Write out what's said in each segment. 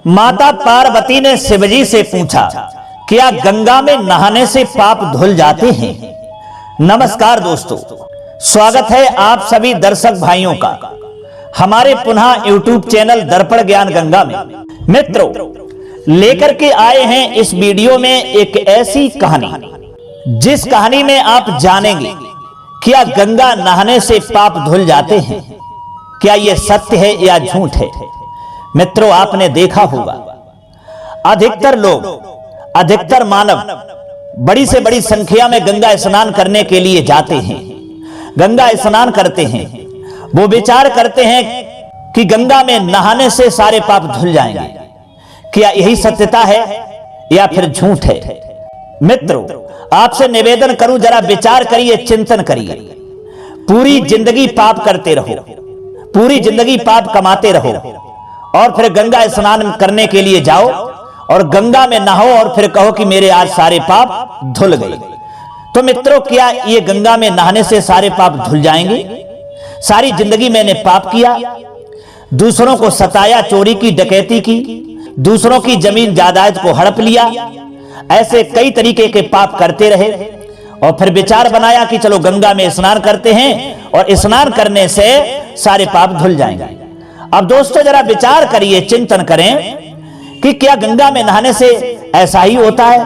माता पार्वती ने शिवजी से पूछा, क्या गंगा में नहाने से पाप धुल जाते हैं? नमस्कार दोस्तों, स्वागत है आप सभी दर्शक भाइयों का हमारे पुनः YouTube चैनल दर्पण ज्ञान गंगा में। मित्रों, लेकर के आए हैं इस वीडियो में एक ऐसी कहानी जिस कहानी में आप जानेंगे क्या गंगा नहाने से पाप धुल जाते हैं। क्या यह सत्य है या झूठ है? मित्रों, आपने देखा होगा अधिकतर लोग, अधिकतर मानव बड़ी से बड़ी संख्या में गंगा स्नान करने के लिए जाते हैं, गंगा स्नान करते हैं। वो विचार करते हैं कि गंगा में नहाने से सारे पाप धुल जाएंगे। क्या यही सत्यता है या फिर झूठ है? मित्रों, आपसे निवेदन करूं, जरा विचार करिए, चिंतन करिए। पूरी जिंदगी पाप करते रहो, पूरी जिंदगी पाप कमाते रहो और फिर गंगा स्नान करने के लिए जाओ और गंगा में नहाओ और फिर कहो कि मेरे आज सारे पाप धुल गए। तो मित्रों, क्या ये गंगा में नहाने से सारे पाप धुल जाएंगे? सारी जिंदगी मैंने पाप किया, दूसरों को सताया, चोरी की, डकैती की, दूसरों की जमीन जायदाद को हड़प लिया, ऐसे कई तरीके के पाप करते रहे और फिर विचार बनाया कि चलो गंगा में स्नान करते हैं और स्नान करने से सारे पाप धुल जाएंगे। अब दोस्तों, जरा विचार करिए, चिंतन करें कि क्या गंगा में नहाने से ऐसा ही होता है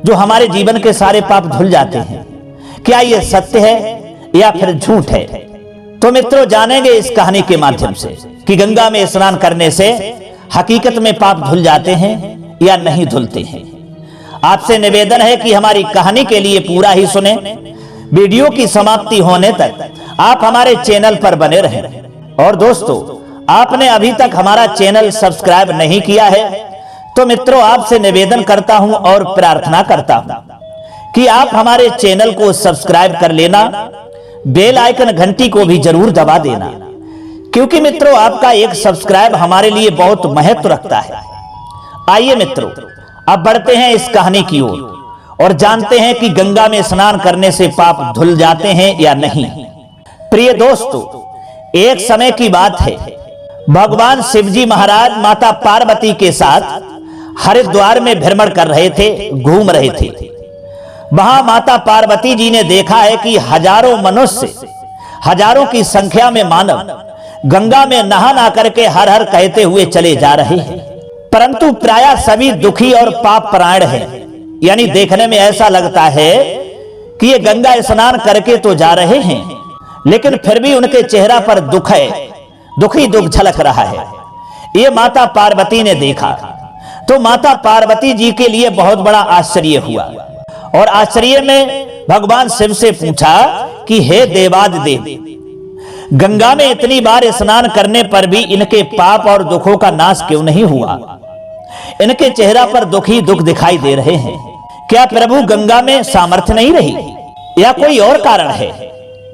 जो हमारे जीवन के सारे पाप धुल जाते हैं? क्या यह सत्य है या फिर झूठ है? तो मित्रों, जानेंगे इस कहानी के माध्यम से कि गंगा में स्नान करने से हकीकत में पाप धुल जाते हैं या नहीं धुलते हैं। आपसे निवेदन है कि हमारी कहानी के लिए पूरा ही सुने, वीडियो की समाप्ति होने तक आप हमारे चैनल पर बने रहें। और दोस्तों, आपने अभी तक हमारा चैनल सब्सक्राइब नहीं किया है तो मित्रों, आपसे निवेदन करता हूं और प्रार्थना करता हूं कि आप हमारे चैनल को सब्सक्राइब कर लेना, बेल आइकन घंटी को भी जरूर दबा देना, क्योंकि मित्रों आपका एक सब्सक्राइब हमारे लिए बहुत महत्व रखता है। आइए मित्रों, अब बढ़ते हैं इस कहानी की ओर और जानते हैं कि गंगा में स्नान करने से पाप धुल जाते हैं या नहीं। प्रिय दोस्तों, एक समय की बात है, भगवान शिवजी महाराज माता पार्वती के साथ हरिद्वार में भ्रमण कर रहे थे, घूम रहे थे। वहां माता पार्वती जी ने देखा है कि हजारों मनुष्य, हजारों की संख्या में मानव गंगा में नहा ना करके हर हर कहते हुए चले जा रहे हैं, परंतु प्रायः सभी दुखी और पाप परायण हैं। यानी देखने में ऐसा लगता है कि ये गंगा स्नान करके तो जा रहे हैं, लेकिन फिर भी उनके चेहरा पर दुख है, दुखी दुख झलक रहा है। ये माता पार्वती ने देखा तो माता पार्वती जी के लिए बहुत बड़ा आश्चर्य हुआ और आश्चर्य में भगवान शिव से पूछा कि हे देवादिदेव, गंगा में इतनी बार स्नान करने पर भी इनके पाप और दुखों का नाश क्यों नहीं हुआ? इनके चेहरा पर दुखी दुख दिखाई दे रहे हैं। क्या प्रभु गंगा में सामर्थ्य नहीं रही या कोई और कारण है?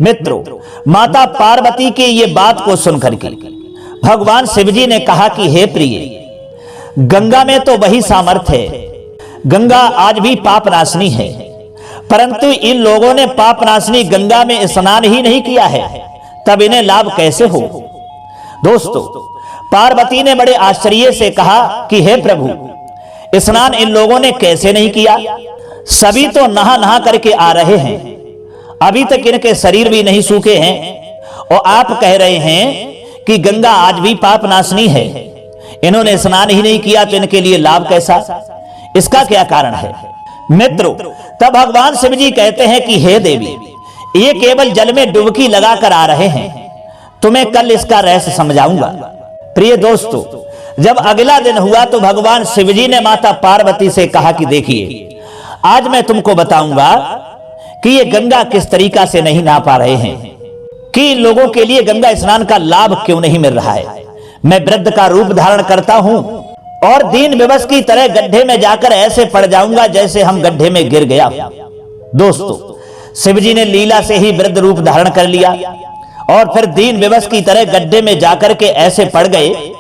मित्रों, माता पार्वती की ये बात को सुनकर के भगवान शिवजी ने कहा कि हे प्रिय, गंगा में तो वही सामर्थ्य है, गंगा आज भी पाप नाशनी है, परंतु इन लोगों ने पाप नाशनी गंगा में स्नान ही नहीं किया है, तब इन्हें लाभ कैसे हो? दोस्तों, पार्वती ने बड़े आश्चर्य से कहा कि हे प्रभु, स्नान इन लोगों ने कैसे नहीं किया? सभी तो नहा नहा करके आ रहे हैं, अभी तक इनके शरीर भी नहीं सूखे हैं और आप कह रहे हैं कि गंगा आज भी पाप नाशनी है, इन्होंने स्नान ही नहीं किया तो इनके लिए लाभ कैसा? इसका क्या कारण है? मित्रों, तब भगवान शिव जी कहते हैं कि हे देवी, ये केवल जल में डुबकी लगाकर आ रहे हैं, तुम्हें कल इसका रहस्य समझाऊंगा। प्रिय दोस्तों, जब अगला दिन हुआ तो भगवान शिवजी ने माता पार्वती से कहा कि देखिए, आज मैं तुमको बताऊंगा कि ये गंगा किस तरीका से नहीं नहा पा रहे हैं, कि लोगों के लिए गंगा स्नान का लाभ क्यों नहीं मिल रहा है। मैं वृद्ध का रूप धारण करता हूं और दीन विवश की तरह गड्ढे में जाकर ऐसे पड़ जाऊंगा जैसे हम गड्ढे में गिर गया। दोस्तों, शिवजी ने लीला से ही वृद्ध रूप धारण कर लिया और फिर दीन विवश की तरह गड्ढे में जाकर के ऐसे पड़ गए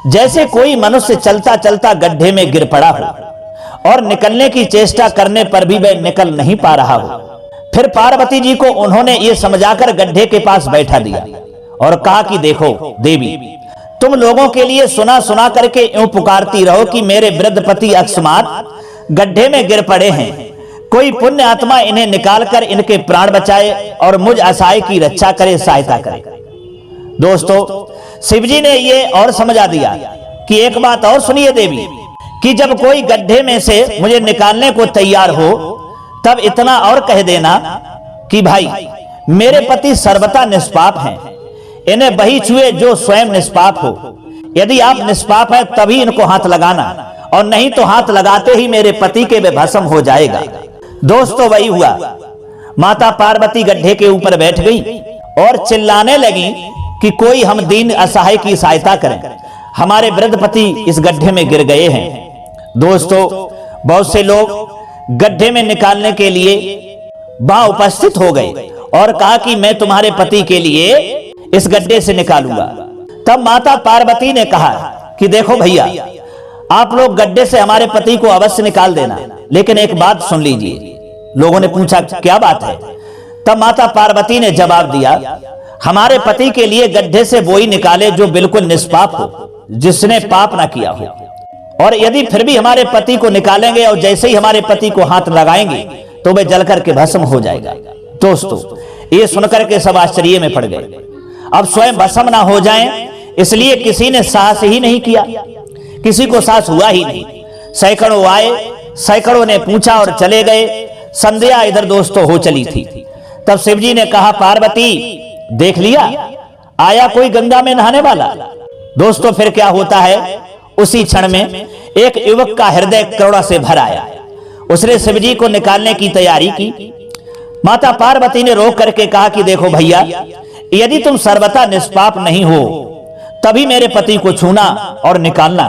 जैसे कोई मनुष्य चलता चलता गड्ढे में गिर पड़ा हो और निकलने की चेष्टा करने पर भी वह निकल नहीं पा रहा हो। फिर पार्वती जी को उन्होंने ये समझाकर गड्ढे के पास बैठा दिया और कहा कि देखो देवी, तुम लोगों के लिए सुना सुना करके यूं पुकारती रहो कि मेरे वृद्ध पति अकस्मात गड्ढे में गिर पड़े हैं, कोई पुण्य आत्मा इन्हें निकालकर इनके प्राण बचाए और मुझ असहाय की रक्षा करे, सहायता करे। दोस्तों, शिवजी ने ये और समझा दिया कि एक बात और सुनिए देवी, कि जब कोई गड्ढे में से मुझे निकालने को तैयार हो तब इतना और कह देना कि भाई मेरे पति सर्वथा निष्पाप हैं, इन्हें वही छुए जो स्वयं निष्पाप हो। यदि आप निष्पाप हैं तभी इनको हाथ लगाना, और नहीं तो हाथ लगाते ही मेरे पति के वे भस्म हो जाएगा। दोस्तों, वही हुआ। माता पार्वती गड्ढे के ऊपर बैठ गई और चिल्लाने लगी कि कोई हम दीन असहाय की सहायता करें, हमारे वृद्ध पति इस गड्ढे में गिर गए हैं। दोस्तों, बहुत से लोग गड्ढे में निकालने के लिए वहां उपस्थित हो गए और कहा कि मैं तुम्हारे पति के लिए इस गड्ढे से निकालूंगा। तब माता पार्वती ने कहा कि देखो भैया, आप लोग गड्ढे से हमारे पति को अवश्य निकाल देना, लेकिन एक बात सुन लीजिए। लोगों ने पूछा क्या बात है? तब माता पार्वती ने जवाब दिया, हमारे पति के लिए गड्ढे से वो ही निकाले जो बिल्कुल निष्पाप हो, जिसने पाप ना किया हो। और यदि फिर भी हमारे पति को निकालेंगे और जैसे ही हमारे पति को हाथ लगाएंगे तो वे जलकर के भस्म हो जाएगा। दोस्तों, ये सुनकर के सब आश्चर्य में पड़ गए। अब स्वयं भस्म ना हो जाएं, इसलिए किसी ने साहस ही नहीं किया, किसी को साहस हुआ ही नहीं। सैकड़ों आए, सैकड़ों ने पूछा और चले गए। संध्या इधर दोस्तों हो चली थी। तब शिवजी ने कहा, पार्वती देख लिया, आया कोई गंगा में नहाने वाला। दोस्तों, फिर क्या होता है, उसी क्षण में एक युवक का हृदय करुणा से भर आया। उसने शिवजी को निकालने की तैयारी की। माता पार्वती ने रोक करके कहा कि देखो भैया, यदि तुम सर्वथा निष्पाप नहीं हो तभी मेरे पति को छूना और निकालना,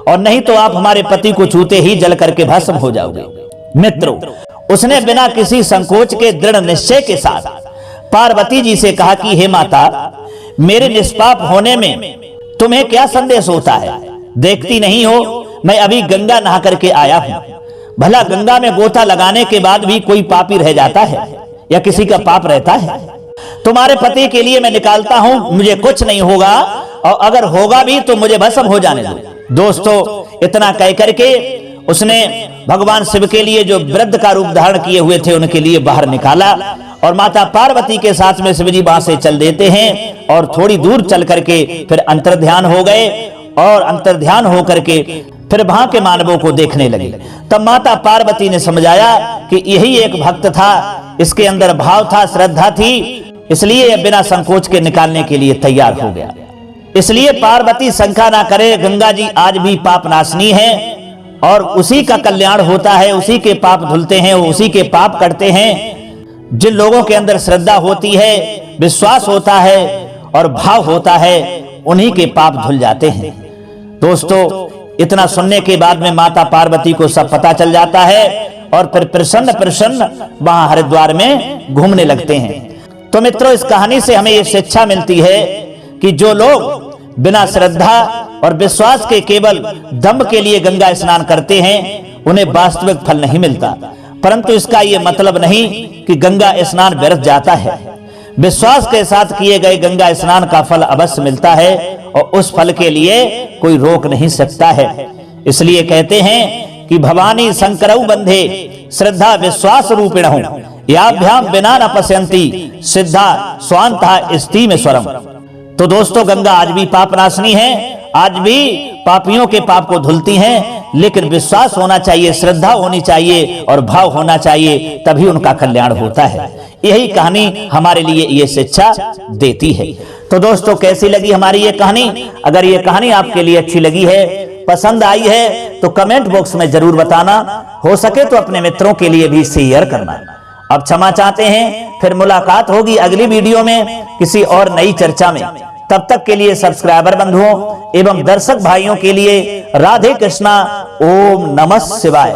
और नहीं तो आप हमारे पति को छूते ही जल करके भस्म हो जाओगे। मित्रों, उसने बिना किसी संकोच के दृढ़ निश्चय के साथ पार्वती जी से कहा कि हे माता, मेरे निष्पाप होने में तुम्हें क्या संदेश होता है? देखती नहीं हो मैं अभी गंगा नहा करके आया हूं। भला गंगा में गोता लगाने के बाद भी कोई पापी रह जाता है या किसी का पाप रहता है? तुम्हारे पति के लिए मैं निकालता हूं, मुझे कुछ नहीं होगा, और अगर होगा भी तो मुझे भस्म हो जाने दो। दोस्तों, इतना कह करके उसने भगवान शिव के लिए जो वृद्ध का रूप धारण किए हुए थे उनके लिए बाहर निकाला, और माता पार्वती के साथ में शिवजी वहां से चल देते हैं और थोड़ी दूर चल करके फिर अंतर्ध्यान हो गए, और अंतर्ध्यान होकर के फिर वहां के मानवों को देखने लगे। तब माता पार्वती ने समझाया कि यही एक भक्त था, इसके अंदर भाव था, श्रद्धा थी, इसलिए बिना संकोच के निकालने के लिए तैयार हो गया। इसलिए पार्वती शंका ना करे, गंगा जी आज भी पाप नाशनी है और उसी का कल्याण होता है, उसी के पाप धुलते हैं, उसी के पाप कटते हैं। जिन लोगों के अंदर श्रद्धा होती है, विश्वास होता है और भाव होता है, उन्हीं के पाप धुल जाते हैं। दोस्तों, इतना सुनने के बाद में माता पार्वती को सब पता चल जाता है और फिर प्रसन्न प्रसन्न वहां हरिद्वार में घूमने लगते हैं। तो मित्रों, इस कहानी से हमें ये शिक्षा मिलती है कि जो लोग बिना श्रद्धा और विश्वास के केवल दंभ के लिए गंगा स्नान करते हैं, उन्हें वास्तविक फल नहीं मिलता। परंतु इसका यह मतलब नहीं कि गंगा स्नान व्यर्थ जाता है। विश्वास के साथ किए गए गंगा स्नान का फल अवश्य मिलता है, और उस फल के लिए कोई रोक नहीं सकता है। इसलिए कहते हैं कि भवानी शंकरौ बंधे श्रद्धा विश्वास रूपिणौ, याभ्याम बिना न पश्यन्ति सिद्धा स्वांतः स्थिमेश्वरम्। तो दोस्तों, गंगा आज भी पाप नाशनी है, आज भी पापियों के पाप को धुलती हैं, लेकिन विश्वास होना चाहिए, श्रद्धा होनी चाहिए और भाव होना चाहिए, तभी उनका कल्याण होता है। यही कहानी हमारे लिए ये शिक्षा देती है। तो दोस्तों, कैसी लगी हमारी ये कहानी? अगर ये कहानी आपके लिए अच्छी लगी है, पसंद आई है, तो कमेंट बॉक्स में जरूर बताना। हो सके तो अपने मित्रों के लिए भी शेयर करना। अब क्षमा चाहते हैं, फिर मुलाकात होगी अगली वीडियो में किसी और नई चर्चा में। तब तक के लिए सब्सक्राइबर बंधुओं एवं दर्शक भाइयों के लिए राधे कृष्णा, ओम नमः शिवाय।